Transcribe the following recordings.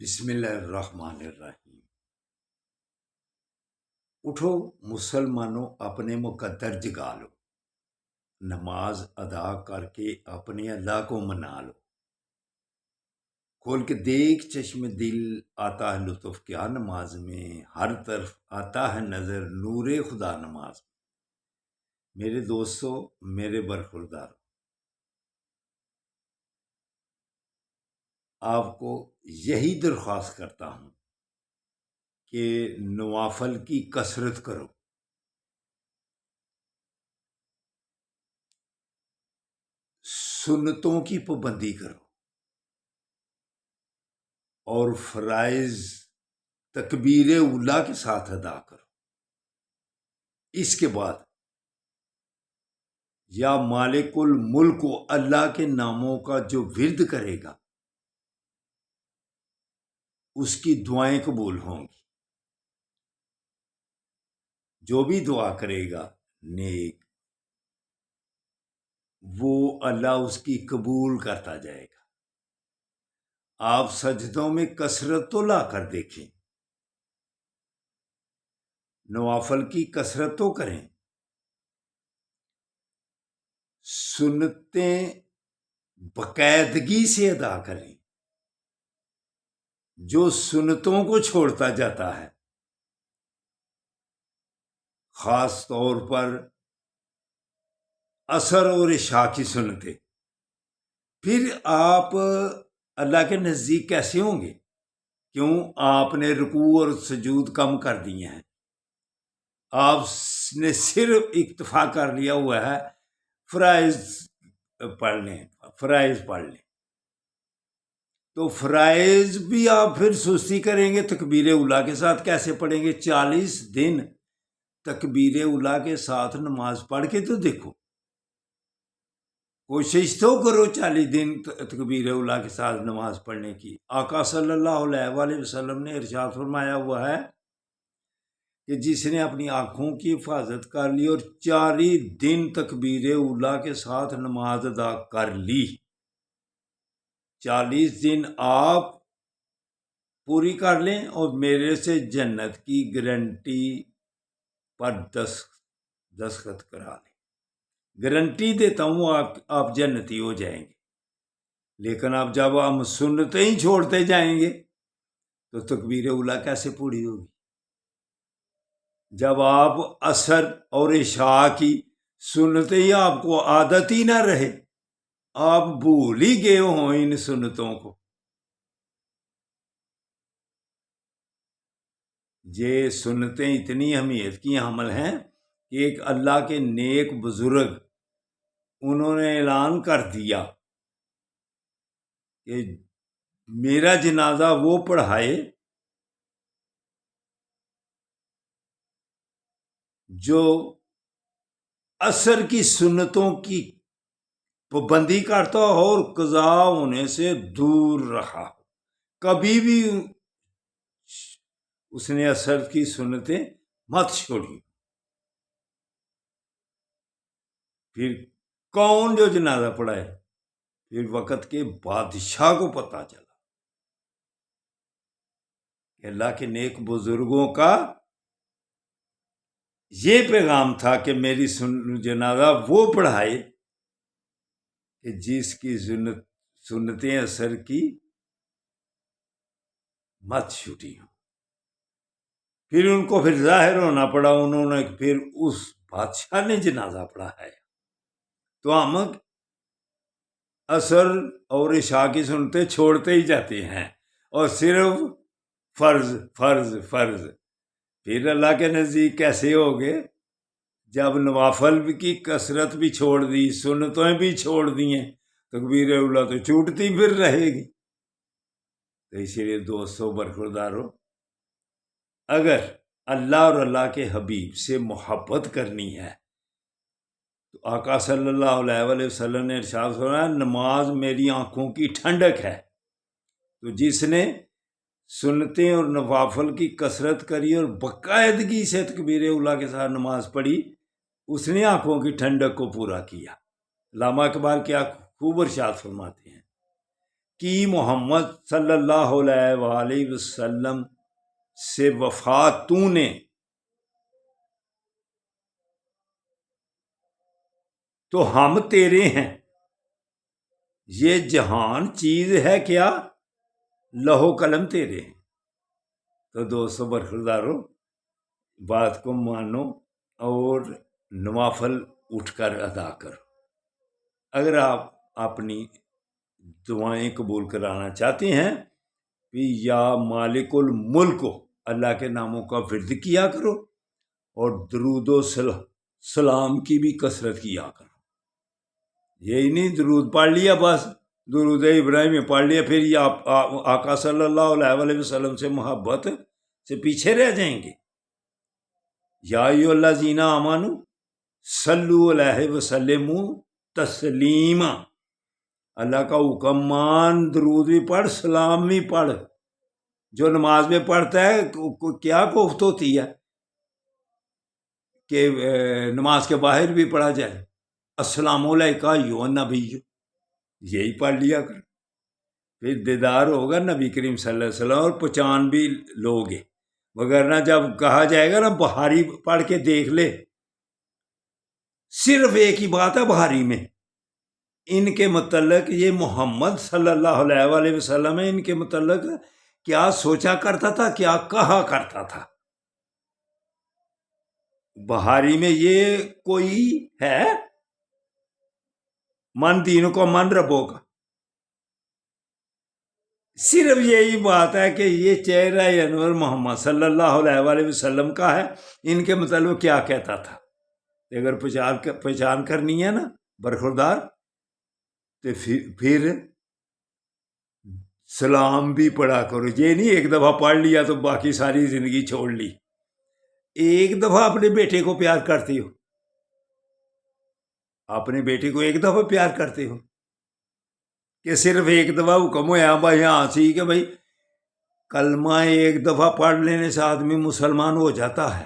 بسم اللہ الرحمن الرحیم۔ اٹھو مسلمانوں، اپنے مقدر جگا لو، نماز ادا کر کے اپنے اللہ کو منا لو۔ کھول کے دیکھ چشم دل، آتا ہے لطف کیا نماز میں، ہر طرف آتا ہے نظر نور خدا نماز میں۔ میرے دوستو، میرے برخوردار، آپ کو یہی درخواست کرتا ہوں کہ نوافل کی کثرت کرو، سنتوں کی پابندی کرو، اور فرائض تکبیر اولا کے ساتھ ادا کرو۔ اس کے بعد یا مالک الملک و اللہ کے ناموں کا جو ورد کرے گا اس کی دعائیں قبول ہوں گی۔ جو بھی دعا کرے گا نیک، وہ اللہ اس کی قبول کرتا جائے گا۔ آپ سجدوں میں کثرت تو لا کر دیکھیں، نوافل کی کثرت تو کریں، سنتیں باقاعدگی سے ادا کریں۔ جو سنتوں کو چھوڑتا جاتا ہے، خاص طور پر عصر اور عشاء کی سنتیں، پھر آپ اللہ کے نزدیک کیسے ہوں گے؟ کیوں؟ آپ نے رکوع اور سجود کم کر دیے ہیں، آپ نے صرف اکتفا کر لیا ہوا ہے فرائض پڑھ لیں، فرائض پڑھ لیں۔ تو فرائض بھی آپ پھر سستی کریں گے، تکبیر اولا کے ساتھ کیسے پڑھیں گے؟ 40 دن تکبیر اولا کے ساتھ نماز پڑھ کے تو دیکھو، کوشش تو کرو 40 دن تکبیر اولا کے ساتھ نماز پڑھنے کی۔ آقا صلی اللہ علیہ وآلہ وسلم نے ارشاد فرمایا ہوا ہے کہ جس نے اپنی آنکھوں کی حفاظت کر لی اور 40 دن تکبیر اولا کے ساتھ نماز ادا کر لی، 40 دن آپ پوری کر لیں اور میرے سے جنت کی گارنٹی پر دستخط کرا لیں۔ گارنٹی دیتا ہوں آپ جنتی ہو جائیں گے۔ لیکن اب جب ہم سنتیں ہی چھوڑتے جائیں گے تو تکبیر اولا کیسے پوری ہوگی؟ جب آپ عصر اور عشاء کی سنتیں ہی آپ کو عادت ہی نہ رہے، آپ بھول ہی گئے ہوں ان سنتوں کو۔ یہ سنتیں اتنی اہمیت کی حامل ہیں کہ ایک اللہ کے نیک بزرگ انہوں نے اعلان کر دیا کہ میرا جنازہ وہ پڑھائے جو عصر کی سنتوں کی پابندی کرتا ہو اور قضا ہونے سے دور رہا ہو۔ کبھی بھی اس نے عصر کی سنتیں مت چھوڑی۔ پھر کون جو جنازہ پڑھائے؟ پھر وقت کے بادشاہ کو پتہ چلا کہ اللہ کے نیک بزرگوں کا یہ پیغام تھا کہ میری جنازہ وہ پڑھائے کہ جس کی سنتیں عصر کی مت چھوٹی ہوں۔ پھر ان کو پھر ظاہر ہونا پڑا، انہوں نے پھر اس بادشاہ نے جنازہ پڑھایا۔ تو ہم عصر اور عشاء کی سنتیں چھوڑتے ہی جاتے ہیں اور صرف فرض فرض فرض۔ پھر اللہ کے نزدیک کیسے ہوگے جب نوافل کی کثرت بھی چھوڑ دی، سنتیں بھی چھوڑ دی ہیں، تکبیر اولا تو چھوٹتی پھر رہے گی۔ تو اسی لیے دوستو، برخوردارو، اگر اللہ اور اللہ کے حبیب سے محبت کرنی ہے تو آقا صلی اللہ علیہ وآلہ وسلم نے ارشاد فرمایا، نماز میری آنکھوں کی ٹھنڈک ہے۔ تو جس نے سنتیں اور نوافل کی کثرت کری اور باقاعدگی سے تکبیر اولا کے ساتھ نماز پڑھی، اس نے آنکھوں کی ٹھنڈک کو پورا کیا۔ علامہ اقبال کیا خوب ارشاد فرماتے ہیں کی محمد صلی اللہ علیہ وآلہ وسلم سے وفا تو نے تو ہم تیرے ہیں، یہ جہان چیز ہے کیا، لہو قلم تیرے ہیں۔ تو دوستو برخوردارو، بات کو مانو اور نوافل اٹھ کر ادا کرو۔ اگر آپ اپنی دعائیں قبول کرانا چاہتے ہیں کہ یا مالک الملک کو اللہ کے ناموں کا ورد کیا کرو اور درود و سلام کی بھی کثرت کیا کرو۔ یہی نہیں درود پڑھ لیا بس، درود ابراہیم پڑھ لیا، پھر یہ آقا صلی اللہ علیہ وسلم سے محبت سے پیچھے رہ جائیں گے۔ یا ایھا الذین آمنوا صلو علیہ وسلم تسلیما، اللہ کا حکم مان، درود بھی پڑھ، سلام بھی پڑھ۔ جو نماز میں پڑھتا ہے کیا کوفت ہوتی ہے کہ نماز کے باہر بھی پڑھا جائے، السلام علیکہ ایھا النبی، یہی پڑھ لیا کر، پھر دیدار ہوگا نبی کریم صلی اللہ علیہ وسلم اور پہچان بھی لوگے۔ وگرنہ جب کہا جائے گا نا بہاری پڑھ کے دیکھ لے، صرف ایک ہی بات ہے بہاری میں، ان کے متعلق یہ محمد صلی اللہ علیہ وآلہ وسلم ہے، ان کے متعلق کیا سوچا کرتا تھا، کیا کہا کرتا تھا۔ بہاری میں یہ کوئی ہے، من دینوں کو من ربوں کا، صرف یہی بات ہے کہ یہ چہرہ انور محمد صلی اللہ علیہ وآلہ وسلم کا ہے، ان کے متعلق کیا کہتا تھا۔ اگر پہچان کرنی ہے نا برخوردار، تو پھر سلام بھی پڑھا کرو۔ یہ نہیں ایک دفعہ پڑھ لیا تو باقی ساری زندگی چھوڑ لی۔ ایک دفعہ اپنے بیٹے کو پیار کرتے ہو، اپنے بیٹے کو ایک دفعہ پیار کرتے ہو کہ صرف ایک دفعہ حکم ہوا بھائی ہاں سی کہ بھائی کلمہ ایک دفعہ پڑھ لینے سے آدمی مسلمان ہو جاتا ہے،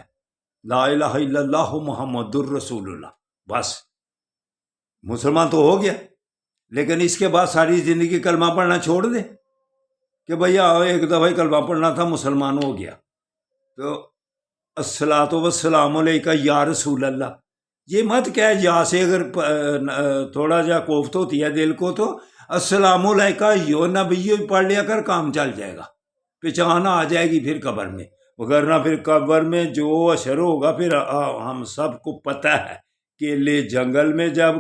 لا الہ الا اللہ محمد الرسول اللہ، بس مسلمان تو ہو گیا۔ لیکن اس کے بعد ساری زندگی کلمہ پڑھنا چھوڑ دے کہ بھیا ایک دفعہ کلمہ پڑھنا تھا، مسلمان ہو گیا۔ تو الصلاۃ والسلام علیکہ یا رسول اللہ، یہ مت کہ یا سے اگر تھوڑا جا کوفت ہوتی ہے دل کو، تو السلام علیکہ یو نبی پڑھ لیا کر، کام چل جائے گا، پہچان آ جائے گی پھر قبر میں۔ وگرنہ پھر قبر میں جو اشر ہوگا، پھر ہم سب کو پتہ ہے، کیلے جنگل میں جب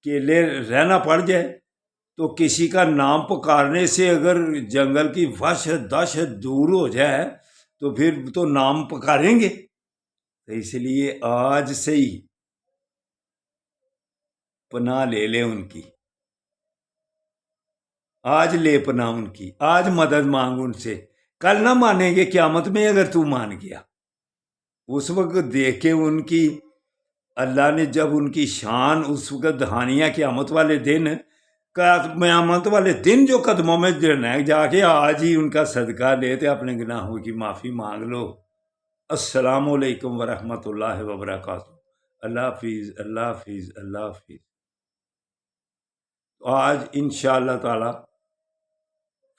کیلے رہنا پڑ جائے تو کسی کا نام پکارنے سے اگر جنگل کی وحشت دہشت دور ہو جائے تو پھر تو نام پکاریں گے۔ تو اس لیے آج سے ہی پناہ لے لے ان کی، آج لے پناہ ان کی، آج مدد مانگ ان سے، کل نہ مانیں گے قیامت میں اگر تو مان گیا۔ اس وقت دیکھ کے ان کی اللہ نے جب ان کی شان اس وقت دہانیاں، قیامت والے دن جو قدموں میں جڑنا ہے، جا کے آج ہی ان کا صدقہ لیتے، اپنے گناہوں کی معافی مانگ لو۔ السلام علیکم ورحمۃ اللہ وبرکاتہ۔ اللہ حافظ، اللہ حافظ، اللہ حافظ۔ آج انشاءاللہ تعالی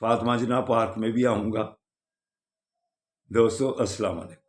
فاطمہ جناح پارک میں بھی آؤں گا۔ دوستو السلام علیکم۔